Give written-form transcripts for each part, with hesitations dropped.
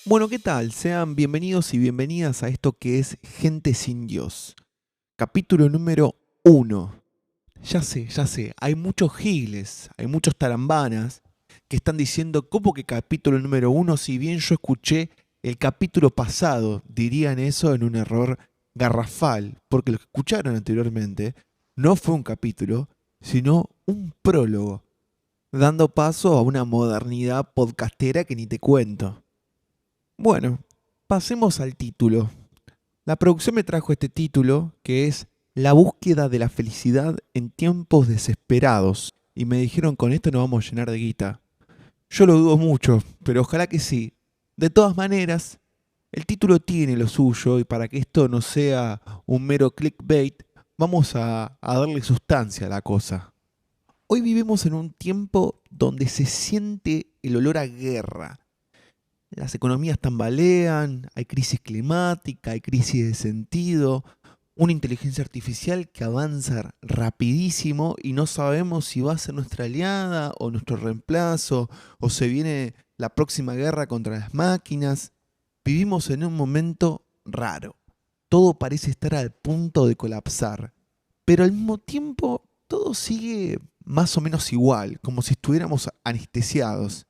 Bueno, ¿qué tal? Sean bienvenidos y bienvenidas a esto que es Gente sin Dios. Capítulo número 1. Ya sé, hay muchos giles, hay muchos tarambanas que están diciendo, ¿cómo que capítulo número 1? Si bien yo escuché el capítulo pasado, dirían eso en un error garrafal, porque lo que escucharon anteriormente no fue un capítulo, sino un prólogo, dando paso a una modernidad podcastera que ni te cuento. Bueno, pasemos al título. La producción me trajo este título que es La búsqueda de la felicidad en tiempos desesperados. Y me dijeron, con esto nos vamos a llenar de guita. Yo lo dudo mucho, pero ojalá que sí. De todas maneras, el título tiene lo suyo y para que esto no sea un mero clickbait, vamos a darle sustancia a la cosa. Hoy vivimos en un tiempo donde se siente el olor a guerra. Las economías tambalean, hay crisis climática, hay crisis de sentido, una inteligencia artificial que avanza rapidísimo y no sabemos si va a ser nuestra aliada o nuestro reemplazo o se viene la próxima guerra contra las máquinas. Vivimos en un momento raro. Todo parece estar al punto de colapsar, pero al mismo tiempo todo sigue más o menos igual, como si estuviéramos anestesiados.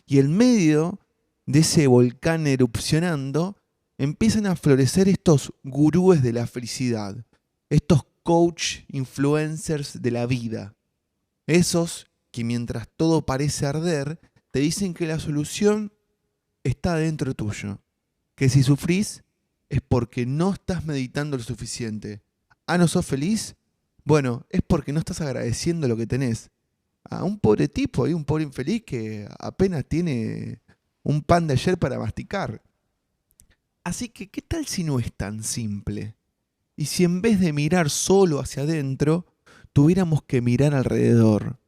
Y en medio de ese volcán erupcionando, empiezan a florecer estos gurúes de la felicidad, estos coach influencers de la vida, esos que mientras todo parece arder, te dicen que la solución está dentro tuyo, que si sufrís es porque no estás meditando lo suficiente. Ah, ¿no sos feliz? Bueno, es porque no estás agradeciendo lo que tenés. A un pobre tipo, hay un pobre infeliz que apenas tiene un pan de ayer para masticar. Así que, ¿qué tal si no es tan simple? Y si en vez de mirar solo hacia adentro, tuviéramos que mirar alrededor.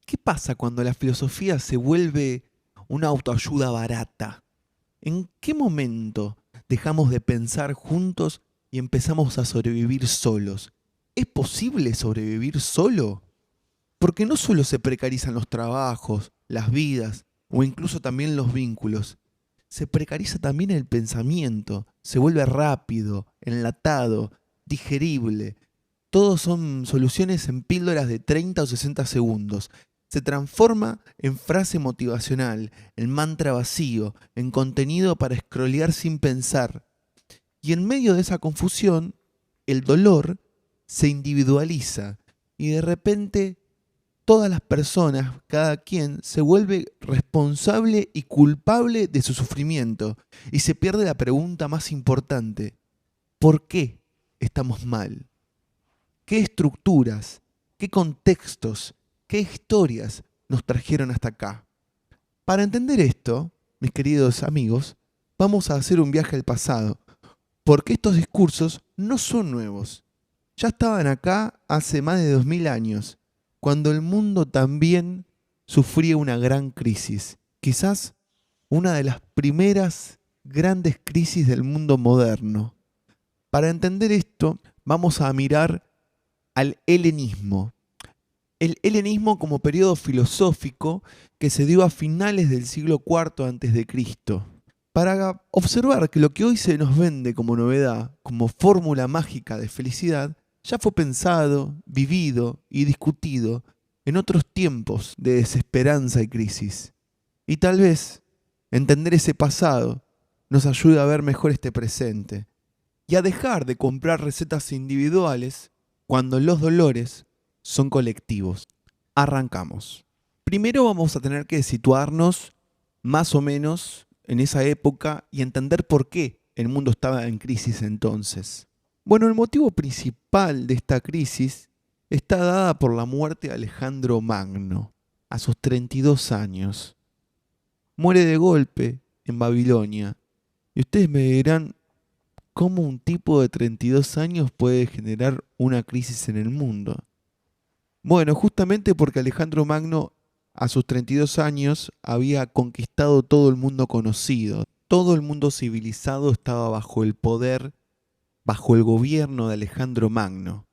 ¿Qué pasa cuando la filosofía se vuelve una autoayuda barata? ¿En qué momento dejamos de pensar juntos y empezamos a sobrevivir solos? ¿Es posible sobrevivir solo? Porque no solo se precarizan los trabajos, las vidas o incluso también los vínculos, se precariza también el pensamiento, se vuelve rápido, enlatado, digerible. Todos son soluciones en píldoras de 30 o 60 segundos. Se transforma en frase motivacional, en mantra vacío, en contenido para scrollear sin pensar. Y en medio de esa confusión, el dolor se individualiza y de repente todas las personas, cada quien, se vuelve responsable y culpable de su sufrimiento y se pierde la pregunta más importante. ¿Por qué estamos mal? ¿Qué estructuras, qué contextos, qué historias nos trajeron hasta acá? Para entender esto, mis queridos amigos, vamos a hacer un viaje al pasado, porque estos discursos no son nuevos. Ya estaban acá hace más de 2000 años, cuando el mundo también sufría una gran crisis, quizás una de las primeras grandes crisis del mundo moderno. Para entender esto, vamos a mirar al helenismo. El helenismo como periodo filosófico que se dio a finales del siglo IV antes de Cristo, para observar que lo que hoy se nos vende como novedad, como fórmula mágica de felicidad, ya fue pensado, vivido y discutido en otros tiempos de desesperanza y crisis. Y tal vez entender ese pasado nos ayude a ver mejor este presente y a dejar de comprar recetas individuales cuando los dolores son colectivos. Arrancamos. Primero vamos a tener que situarnos más o menos en esa época y entender por qué el mundo estaba en crisis entonces. Bueno, el motivo principal de esta crisis está dada por la muerte de Alejandro Magno, a sus 32 años. Muere de golpe en Babilonia. Y ustedes me dirán, ¿cómo un tipo de 32 años puede generar una crisis en el mundo? Bueno, justamente porque Alejandro Magno a sus 32 años había conquistado todo el mundo conocido. Todo el mundo civilizado estaba bajo el poder, bajo el gobierno de Alejandro Magno.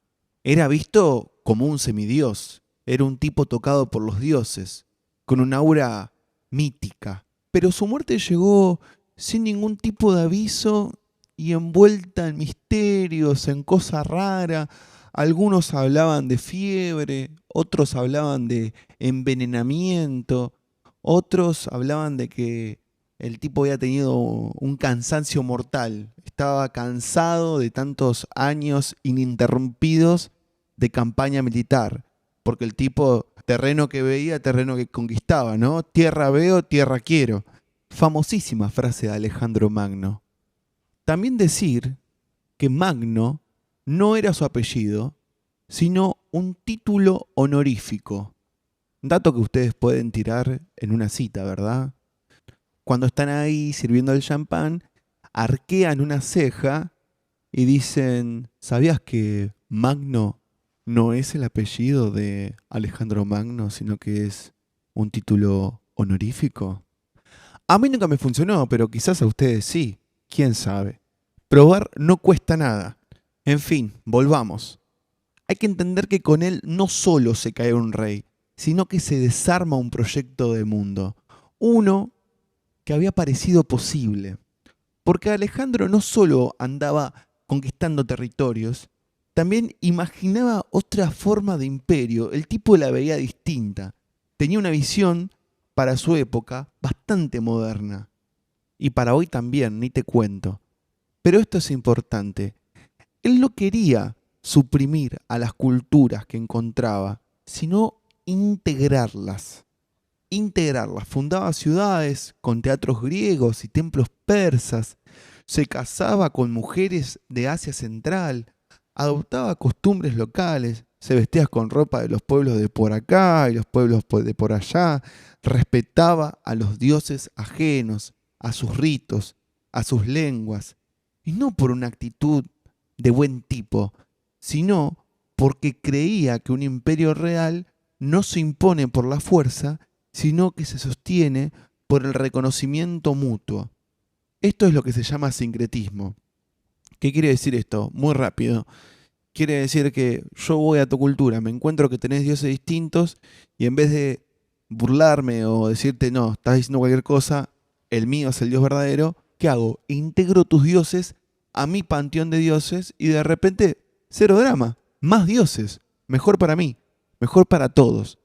Era visto como un semidios, era un tipo tocado por los dioses, con un aura mítica. Pero su muerte llegó sin ningún tipo de aviso y envuelta en misterios, en cosas raras. Algunos hablaban de fiebre, otros hablaban de envenenamiento, otros hablaban de que el tipo había tenido un cansancio mortal. Estaba cansado de tantos años ininterrumpidos de campaña militar. Porque el tipo, terreno que veía, terreno que conquistaba, ¿no? Tierra veo, tierra quiero. Famosísima frase de Alejandro Magno. También decir que Magno no era su apellido, sino un título honorífico. Dato que ustedes pueden tirar en una cita, ¿verdad? Cuando están ahí sirviendo el champán, arquean una ceja y dicen, ¿sabías que Magno no es el apellido de Alejandro Magno, sino que es un título honorífico? A mí nunca me funcionó, pero quizás a ustedes sí. ¿Quién sabe? Probar no cuesta nada. En fin, volvamos. Hay que entender que con él no solo se cae un rey, sino que se desarma un proyecto de mundo. Uno que había parecido posible. Porque Alejandro no solo andaba conquistando territorios, también imaginaba otra forma de imperio. El tipo la veía distinta. Tenía una visión, para su época, bastante moderna. Y para hoy también, ni te cuento. Pero esto es importante. Él no quería suprimir a las culturas que encontraba, sino integrarlas. Integrarlas. Fundaba ciudades con teatros griegos y templos persas. Se casaba con mujeres de Asia Central. Adoptaba costumbres locales. Se vestía con ropa de los pueblos de por acá y los pueblos de por allá. Respetaba a los dioses ajenos, a sus ritos, a sus lenguas. Y no por una actitud de buen tipo, sino porque creía que un imperio real no se impone por la fuerza, sino que se sostiene por el reconocimiento mutuo. Esto es lo que se llama sincretismo. ¿Qué quiere decir esto? Muy rápido. Quiere decir que yo voy a tu cultura, me encuentro que tenés dioses distintos y en vez de burlarme o decirte, no, estás diciendo cualquier cosa, el mío es el Dios verdadero, ¿qué hago? Integro tus dioses a mi panteón de dioses y de repente, cero drama, más dioses, mejor para mí, mejor para todos.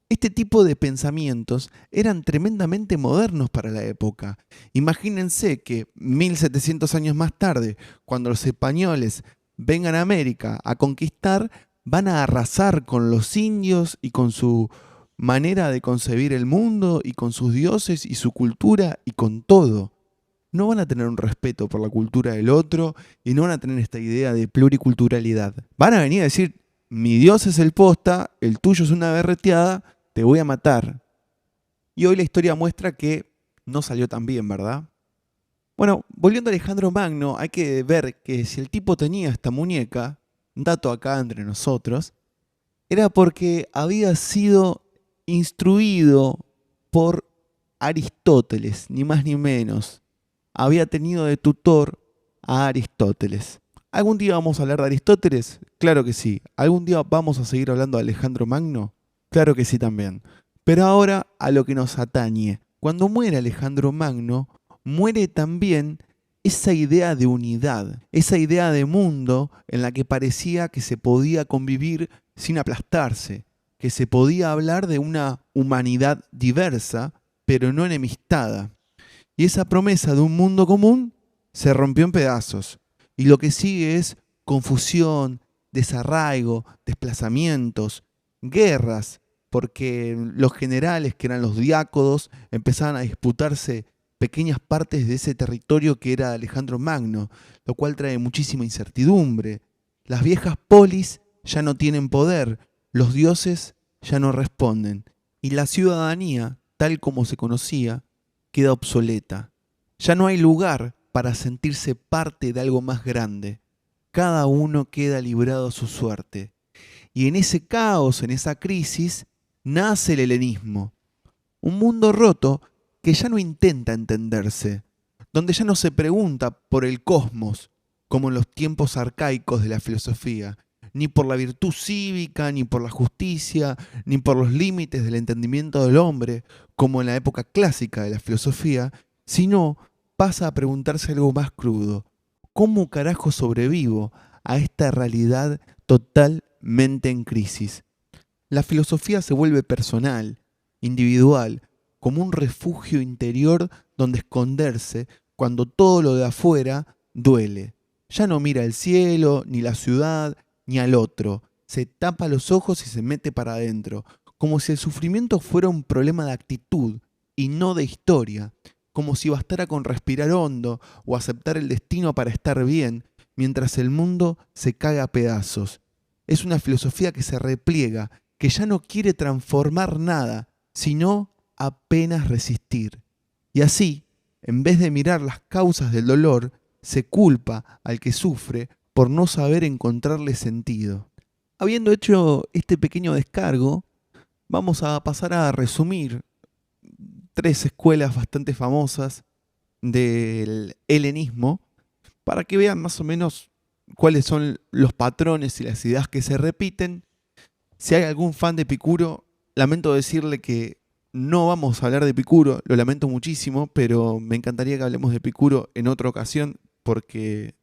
Este tipo de pensamientos eran tremendamente modernos para la época. Imagínense que 1700 años más tarde, cuando los españoles vengan a América a conquistar, van a arrasar con los indios y con su manera de concebir el mundo y con sus dioses y su cultura y con todo. No van a tener un respeto por la cultura del otro y no van a tener esta idea de pluriculturalidad. Van a venir a decir, mi Dios es el posta, el tuyo es una berreteada, te voy a matar. Y hoy la historia muestra que no salió tan bien, ¿verdad? Bueno, volviendo a Alejandro Magno, hay que ver que si el tipo tenía esta muñeca, dato acá entre nosotros, era porque había sido instruido por Aristóteles, ni más ni menos. Había tenido de tutor a Aristóteles. ¿Algún día vamos a hablar de Aristóteles? Claro que sí. ¿Algún día vamos a seguir hablando de Alejandro Magno? Claro que sí también. Pero ahora a lo que nos atañe. Cuando muere Alejandro Magno, muere también esa idea de unidad, esa idea de mundo en la que parecía que se podía convivir sin aplastarse, que se podía hablar de una humanidad diversa, pero no enemistada. Y esa promesa de un mundo común se rompió en pedazos. Y lo que sigue es confusión, desarraigo, desplazamientos, guerras, porque los generales, que eran los diácodos, empezaban a disputarse pequeñas partes de ese territorio que era Alejandro Magno, lo cual trae muchísima incertidumbre. Las viejas polis ya no tienen poder, los dioses ya no responden, y la ciudadanía, tal como se conocía, queda obsoleta. Ya no hay lugar para sentirse parte de algo más grande. Cada uno queda librado a su suerte. Y en ese caos, en esa crisis, nace el helenismo. Un mundo roto que ya no intenta entenderse, donde ya no se pregunta por el cosmos, como en los tiempos arcaicos de la filosofía, ni por la virtud cívica, ni por la justicia, ni por los límites del entendimiento del hombre, como en la época clásica de la filosofía, sino pasa a preguntarse algo más crudo. ¿Cómo carajo sobrevivo a esta realidad totalmente en crisis? La filosofía se vuelve personal, individual, como un refugio interior donde esconderse cuando todo lo de afuera duele. Ya no mira el cielo, ni la ciudad, ni al otro. Se tapa los ojos y se mete para adentro, como si el sufrimiento fuera un problema de actitud y no de historia, como si bastara con respirar hondo o aceptar el destino para estar bien, mientras el mundo se cae a pedazos. Es una filosofía que se repliega, que ya no quiere transformar nada, sino apenas resistir. Y así, en vez de mirar las causas del dolor, se culpa al que sufre por no saber encontrarle sentido. Habiendo hecho este pequeño descargo, vamos a pasar a resumir tres escuelas bastante famosas del helenismo para que vean más o menos cuáles son los patrones y las ideas que se repiten. Si hay algún fan de Epicuro, lamento decirle que no vamos a hablar de Epicuro, lo lamento muchísimo, pero me encantaría que hablemos de Epicuro en otra ocasión porque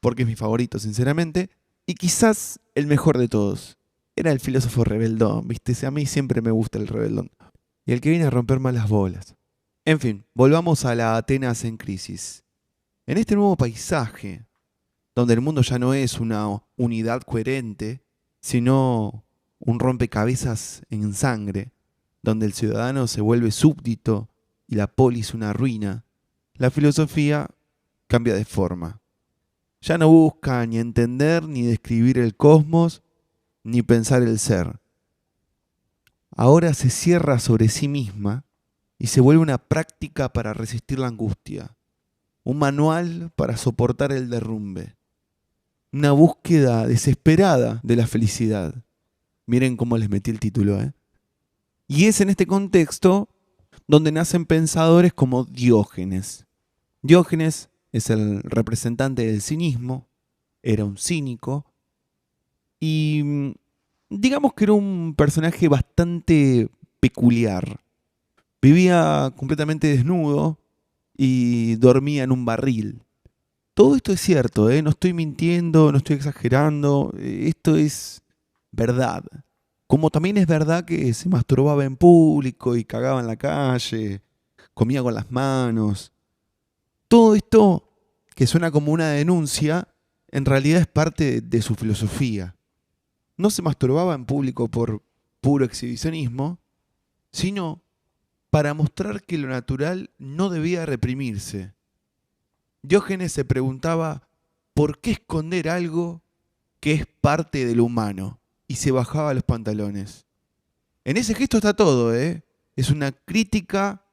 es mi favorito, sinceramente. Y quizás el mejor de todos. Era el filósofo rebeldón, ¿viste? A mí siempre me gusta el rebeldón. Y el que viene a romper más las bolas. En fin, volvamos a la Atenas en crisis. En este nuevo paisaje, donde el mundo ya no es una unidad coherente, sino un rompecabezas en sangre, donde el ciudadano se vuelve súbdito y la polis una ruina, la filosofía cambia de forma. Ya no busca ni entender ni describir el cosmos, ni pensar el ser. Ahora se cierra sobre sí misma y se vuelve una práctica para resistir la angustia, un manual para soportar el derrumbe, una búsqueda desesperada de la felicidad. Miren cómo les metí el título, ¿eh? Y es en este contexto donde nacen pensadores como Diógenes. Diógenes es el representante del cinismo, era un cínico y digamos que era un personaje bastante peculiar. Vivía completamente desnudo y dormía en un barril. Todo esto es cierto, ¿eh? No estoy mintiendo, no estoy exagerando, esto es verdad. Como también es verdad que se masturbaba en público y cagaba en la calle, comía con las manos. Todo esto, que suena como una denuncia, en realidad es parte de su filosofía. No se masturbaba en público por puro exhibicionismo, sino para mostrar que lo natural no debía reprimirse. Diógenes se preguntaba por qué esconder algo que es parte de lo humano y se bajaba los pantalones. En ese gesto está todo, ¿eh? Es una crítica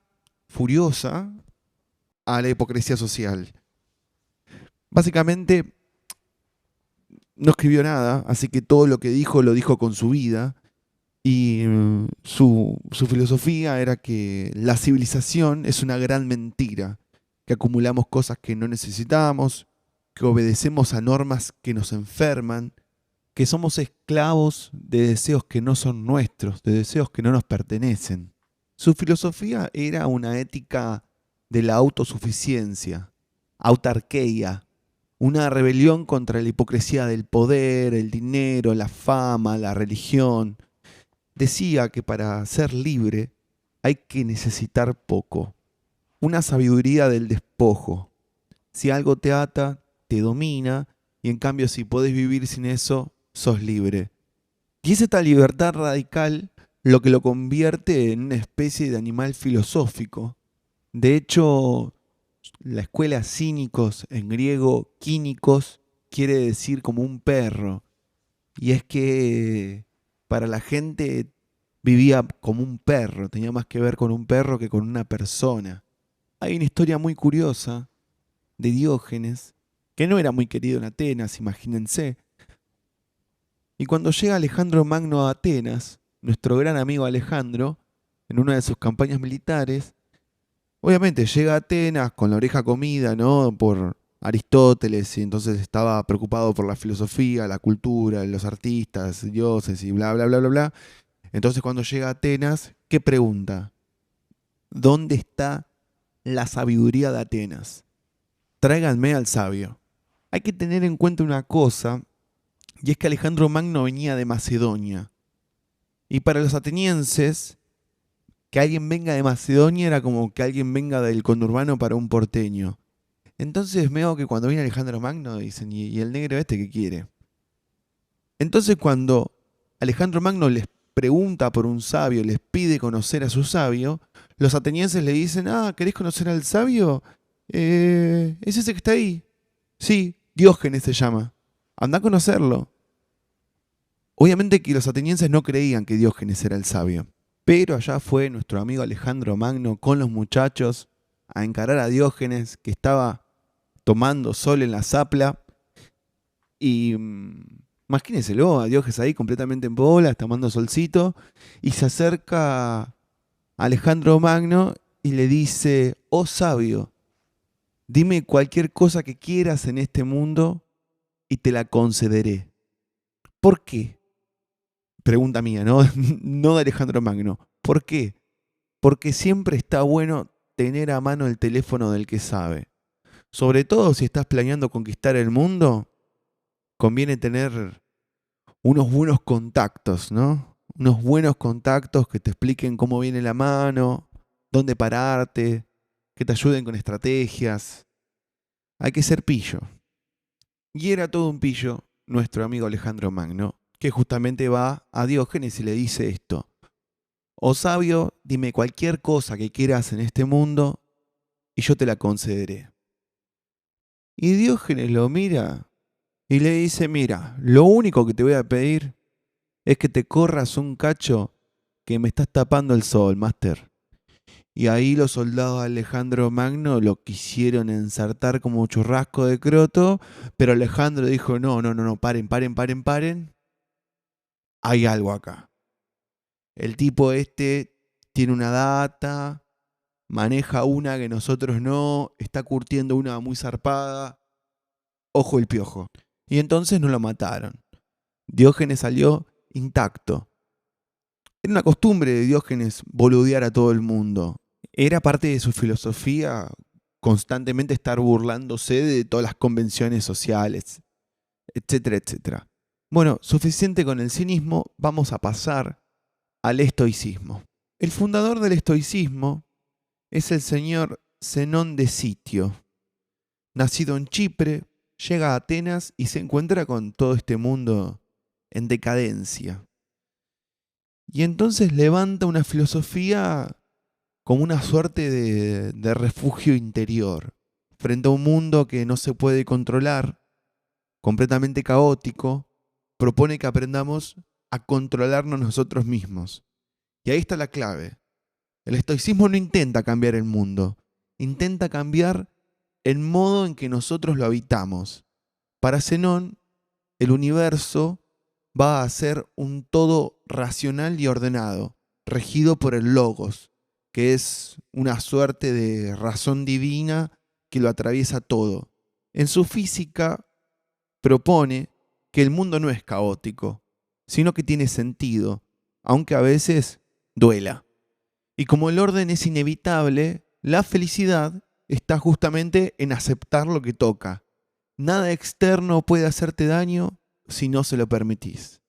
furiosa a la hipocresía social. Básicamente no escribió nada, así que todo lo que dijo lo dijo con su vida. Y su filosofía era que la civilización es una gran mentira, que acumulamos cosas que no necesitamos, que obedecemos a normas que nos enferman, que somos esclavos de deseos que no son nuestros, de deseos que no nos pertenecen. Su filosofía era una ética de la autosuficiencia, autarquía, una rebelión contra la hipocresía del poder, el dinero, la fama, la religión. Decía que para ser libre hay que necesitar poco, una sabiduría del despojo. Si algo te ata, te domina, y en cambio si podés vivir sin eso, sos libre. Y es esta libertad radical lo que lo convierte en una especie de animal filosófico. De hecho, la escuela cínicos, en griego quínicos, quiere decir como un perro. Y es que para la gente vivía como un perro, tenía más que ver con un perro que con una persona. Hay una historia muy curiosa de Diógenes, que no era muy querido en Atenas, imagínense. Y cuando llega Alejandro Magno a Atenas, nuestro gran amigo Alejandro, en una de sus campañas militares, obviamente llega a Atenas con la oreja comida, ¿no? Por Aristóteles, y entonces estaba preocupado por la filosofía, la cultura, los artistas, dioses y bla, bla, bla, bla, bla. Entonces cuando llega a Atenas, ¿qué pregunta? ¿Dónde está la sabiduría de Atenas. Tráiganme al sabio. Hay que tener en cuenta una cosa, y es que Alejandro Magno venía de Macedonia. Y para los atenienses, que alguien venga de Macedonia era como que alguien venga del conurbano para un porteño. Entonces veo que cuando viene Alejandro Magno dicen, ¿y el negro este qué quiere? Entonces cuando Alejandro Magno les pregunta por un sabio, les pide conocer a su sabio, los atenienses le dicen, ¿querés conocer al sabio? Es ese que está ahí. Sí, Diógenes se llama. Anda a conocerlo. Obviamente que los atenienses no creían que Diógenes era el sabio. Pero allá fue nuestro amigo Alejandro Magno con los muchachos a encarar a Diógenes, que estaba tomando sol en la zapla. Y imagínenselo, a Diógenes ahí completamente en bola, tomando solcito. Y se acerca a Alejandro Magno y le dice, oh sabio, dime cualquier cosa que quieras en este mundo y te la concederé. ¿Por qué? Pregunta mía, ¿no? No de Alejandro Magno. ¿Por qué? Porque siempre está bueno tener a mano el teléfono del que sabe. Sobre todo si estás planeando conquistar el mundo, conviene tener unos buenos contactos, ¿no? Unos buenos contactos que te expliquen cómo viene la mano, dónde pararte, que te ayuden con estrategias. Hay que ser pillo. Y era todo un pillo nuestro amigo Alejandro Magno, que justamente va a Diógenes y le dice esto. Oh sabio, dime cualquier cosa que quieras en este mundo y yo te la concederé. Y Diógenes lo mira y le dice, mira, lo único que te voy a pedir es que te corras un cacho que me estás tapando el sol, máster. Y ahí los soldados de Alejandro Magno lo quisieron ensartar como churrasco de croto, pero Alejandro dijo, no, paren. Hay algo acá. El tipo este tiene una data, maneja una que nosotros no, está curtiendo una muy zarpada. Ojo el piojo. Y entonces no lo mataron. Diógenes salió intacto. Era una costumbre de Diógenes boludear a todo el mundo. Era parte de su filosofía constantemente estar burlándose de todas las convenciones sociales, etcétera. Bueno, suficiente con el cinismo, vamos a pasar al estoicismo. El fundador del estoicismo es el señor Zenón de Sitio. Nacido en Chipre, llega a Atenas y se encuentra con todo este mundo en decadencia. Y entonces levanta una filosofía como una suerte de refugio interior, frente a un mundo que no se puede controlar, completamente caótico, propone que aprendamos a controlarnos nosotros mismos. Y ahí está la clave. El estoicismo no intenta cambiar el mundo, intenta cambiar el modo en que nosotros lo habitamos. Para Zenón, el universo va a ser un todo racional y ordenado, regido por el logos, que es una suerte de razón divina que lo atraviesa todo. En su física propone que el mundo no es caótico, sino que tiene sentido, aunque a veces duela. Y como el orden es inevitable, la felicidad está justamente en aceptar lo que toca. Nada externo puede hacerte daño si no se lo permitís.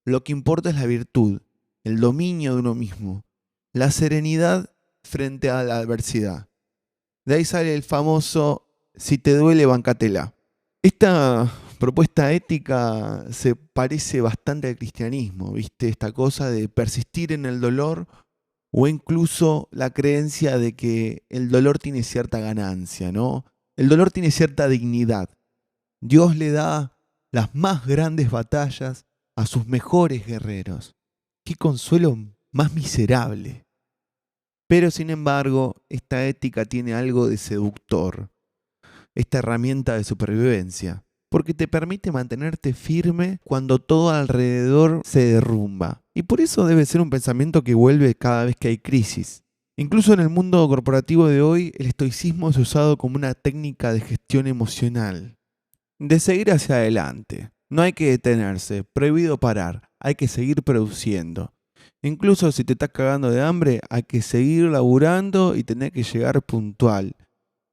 Lo que importa es la virtud, el dominio de uno mismo, la serenidad frente a la adversidad. De ahí sale el famoso, si te duele, bancatela. Esta propuesta ética se parece bastante al cristianismo, ¿viste? Esta cosa de persistir en el dolor o incluso la creencia de que el dolor tiene cierta ganancia, ¿no? El dolor tiene cierta dignidad. Dios le da las más grandes batallas a sus mejores guerreros. ¡Qué consuelo más miserable! Pero sin embargo, esta ética tiene algo de seductor, esta herramienta de supervivencia, porque te permite mantenerte firme cuando todo alrededor se derrumba. Y por eso debe ser un pensamiento que vuelve cada vez que hay crisis. Incluso en el mundo corporativo de hoy, el estoicismo es usado como una técnica de gestión emocional, de seguir hacia adelante. No hay que detenerse, prohibido parar, hay que seguir produciendo. Incluso si te estás cagando de hambre, hay que seguir laburando y tener que llegar puntual.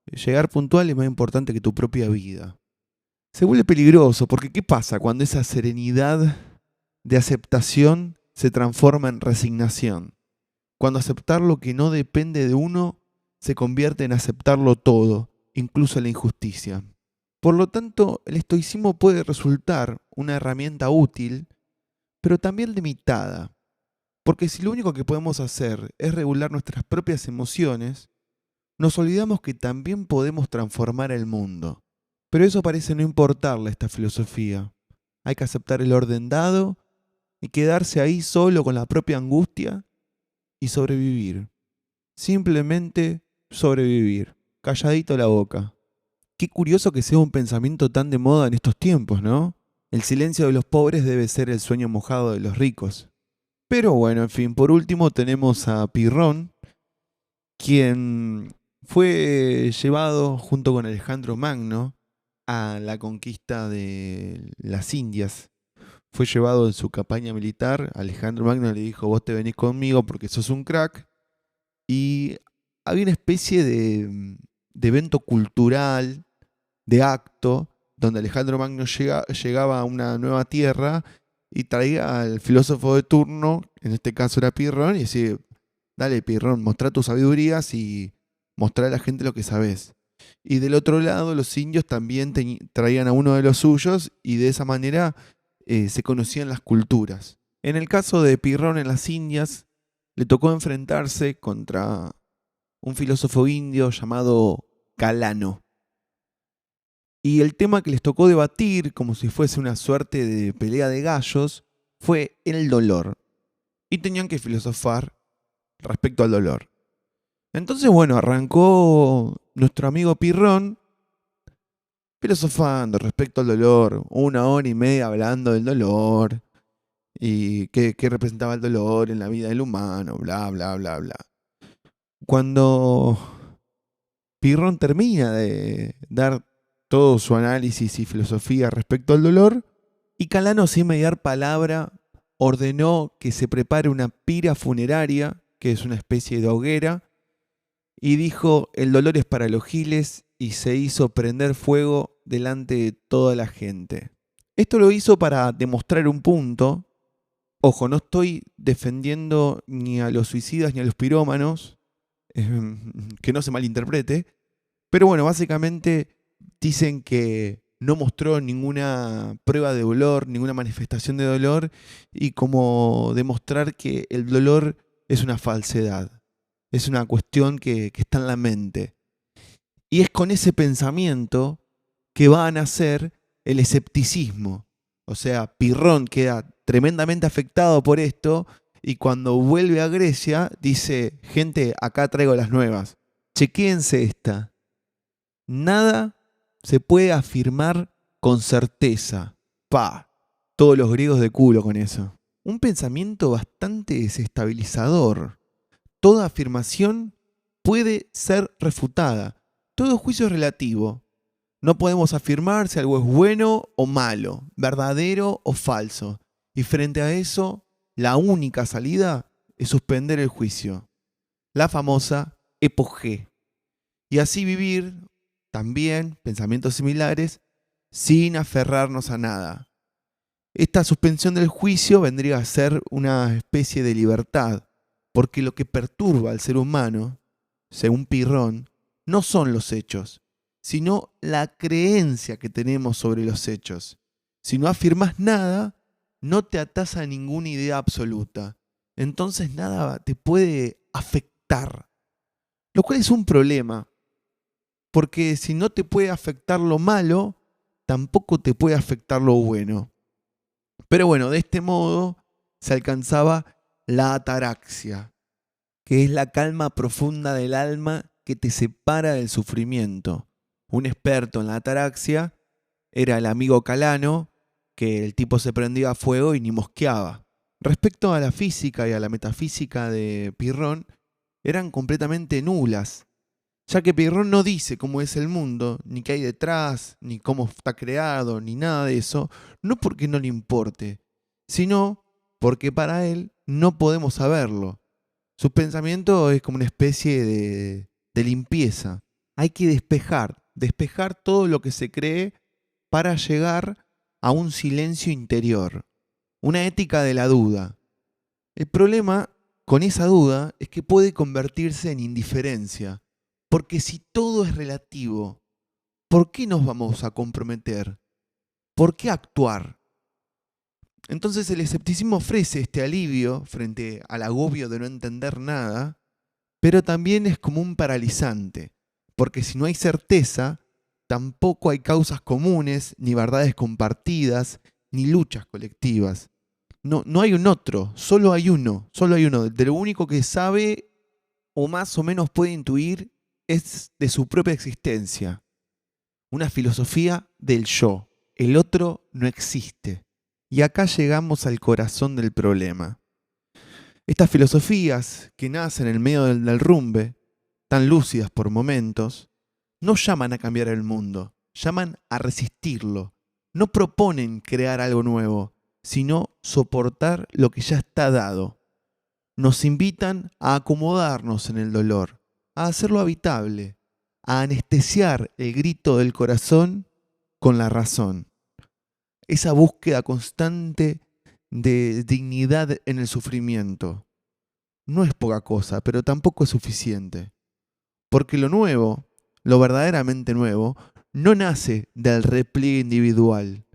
Llegar puntual es más importante que tu propia vida. Se vuelve peligroso porque ¿qué pasa cuando esa serenidad de aceptación se transforma en resignación? Cuando aceptar lo que no depende de uno se convierte en aceptarlo todo, incluso la injusticia. Por lo tanto, el estoicismo puede resultar una herramienta útil, pero también limitada. Porque si lo único que podemos hacer es regular nuestras propias emociones, nos olvidamos que también podemos transformar el mundo. Pero eso parece no importarle a esta filosofía. Hay que aceptar el orden dado y quedarse ahí solo con la propia angustia y sobrevivir. Simplemente sobrevivir. Calladito la boca. Qué curioso que sea un pensamiento tan de moda en estos tiempos, ¿no? El silencio de los pobres debe ser el sueño mojado de los ricos. Pero bueno, en fin, por último tenemos a Pirrón, quien fue llevado junto con Alejandro Magno a la conquista de las Indias. Fue llevado en su campaña militar. Alejandro Magno le dijo, vos te venís conmigo porque sos un crack. Y había una especie de evento cultural, de acto, donde Alejandro Magno llegaba a una nueva tierra y traía al filósofo de turno, en este caso era Pirrón, y decía, dale Pirrón, mostrá tus sabidurías y mostrá a la gente lo que sabés. Y del otro lado, los indios también traían a uno de los suyos y de esa manera se conocían las culturas. En el caso de Pirrón en las Indias, le tocó enfrentarse contra un filósofo indio llamado Calano. Y el tema que les tocó debatir, como si fuese una suerte de pelea de gallos, fue el dolor. Y tenían que filosofar respecto al dolor. Entonces, bueno, arrancó nuestro amigo Pirrón filosofando respecto al dolor, 1 hora y media hablando del dolor y qué representaba el dolor en la vida del humano, bla, bla, bla, bla. Cuando Pirrón termina de dar todo su análisis y filosofía respecto al dolor, y Calano, sin mediar palabra, ordenó que se prepare una pira funeraria, que es una especie de hoguera, y dijo, el dolor es para los giles, y se hizo prender fuego delante de toda la gente. Esto lo hizo para demostrar un punto. Ojo, no estoy defendiendo ni a los suicidas ni a los pirómanos, que no se malinterprete, pero bueno, básicamente dicen que no mostró ninguna prueba de dolor, ninguna manifestación de dolor, y como demostrar que el dolor es una falsedad, es una cuestión que está en la mente. Y es con ese pensamiento que va a nacer el escepticismo. O sea, Pirrón queda tremendamente afectado por esto y cuando vuelve a Grecia dice, gente, acá traigo las nuevas. Chequéense esta. Nada se puede afirmar con certeza. Pa, todos los griegos de culo con eso. Un pensamiento bastante desestabilizador. Toda afirmación puede ser refutada. Todo juicio es relativo. No podemos afirmar si algo es bueno o malo, verdadero o falso. Y frente a eso, la única salida es suspender el juicio. La famosa epogé. Y así vivir, también, pensamientos similares, sin aferrarnos a nada. Esta suspensión del juicio vendría a ser una especie de libertad, porque lo que perturba al ser humano, según Pirrón, no son los hechos, sino la creencia que tenemos sobre los hechos. Si no afirmas nada, no te atás a ninguna idea absoluta. Entonces nada te puede afectar. Lo cual es un problema, porque si no te puede afectar lo malo, tampoco te puede afectar lo bueno. Pero bueno, de este modo se alcanzaba la ataraxia, que es la calma profunda del alma que te separa del sufrimiento. Un experto en la ataraxia era el amigo Calano, que el tipo se prendía a fuego y ni mosqueaba. Respecto a la física y a la metafísica de Pirrón, eran completamente nulas, ya que Pirrón no dice cómo es el mundo, ni qué hay detrás, ni cómo está creado, ni nada de eso, no porque no le importe, sino porque para él no podemos saberlo. Su pensamiento es como una especie de limpieza. Hay que despejar todo lo que se cree para llegar a un silencio interior, una ética de la duda. El problema con esa duda es que puede convertirse en indiferencia, porque si todo es relativo, ¿por qué nos vamos a comprometer? ¿Por qué actuar? Entonces el escepticismo ofrece este alivio frente al agobio de no entender nada, pero también es como un paralizante, porque si no hay certeza, tampoco hay causas comunes, ni verdades compartidas, ni luchas colectivas. No hay un otro, solo hay uno. De lo único que sabe o más o menos puede intuir es de su propia existencia. Una filosofía del yo. El otro no existe. Y acá llegamos al corazón del problema. Estas filosofías que nacen en el medio del derrumbe, tan lúcidas por momentos, no llaman a cambiar el mundo, llaman a resistirlo. No proponen crear algo nuevo, sino soportar lo que ya está dado. Nos invitan a acomodarnos en el dolor, a hacerlo habitable, a anestesiar el grito del corazón con la razón. Esa búsqueda constante de dignidad en el sufrimiento no es poca cosa, pero tampoco es suficiente. Porque lo nuevo, lo verdaderamente nuevo, no nace del repliegue individual,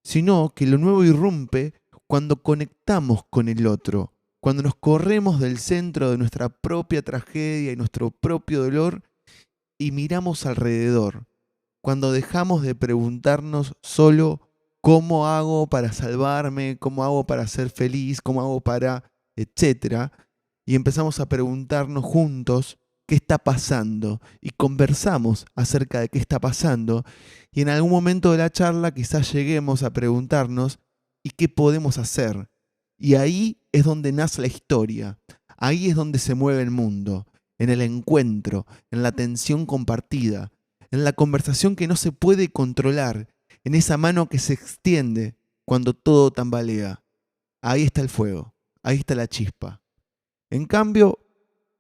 sino que lo nuevo irrumpe cuando conectamos con el otro, cuando nos corremos del centro de nuestra propia tragedia y nuestro propio dolor y miramos alrededor, cuando dejamos de preguntarnos solo cómo hago para salvarme, cómo hago para ser feliz, cómo hago para, etcétera, y empezamos a preguntarnos juntos qué está pasando y conversamos acerca de qué está pasando y en algún momento de la charla quizás lleguemos a preguntarnos ¿y qué podemos hacer? Y ahí es donde nace la historia, ahí es donde se mueve el mundo, en el encuentro, en la tensión compartida, en la conversación que no se puede controlar, en esa mano que se extiende cuando todo tambalea. Ahí está el fuego, ahí está la chispa. En cambio,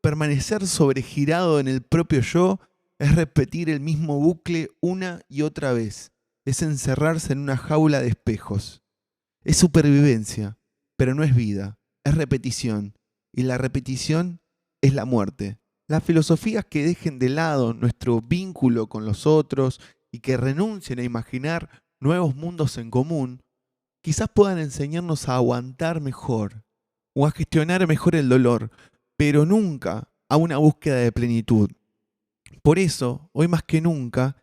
permanecer sobregirado en el propio yo es repetir el mismo bucle una y otra vez. Es encerrarse en una jaula de espejos. Es supervivencia, pero no es vida. Es repetición. Y la repetición es la muerte. Las filosofías que dejen de lado nuestro vínculo con los otros y que renuncien a imaginar nuevos mundos en común, quizás puedan enseñarnos a aguantar mejor o a gestionar mejor el dolor, pero nunca a una búsqueda de plenitud. Por eso, hoy más que nunca,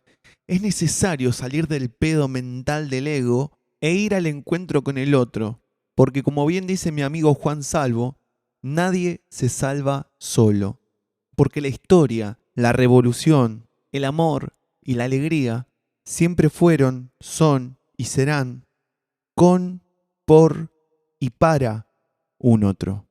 es necesario salir del pedo mental del ego e ir al encuentro con el otro, porque como bien dice mi amigo Juan Salvo, nadie se salva solo, porque la historia, la revolución, el amor y la alegría siempre fueron, son y serán con, por y para un otro.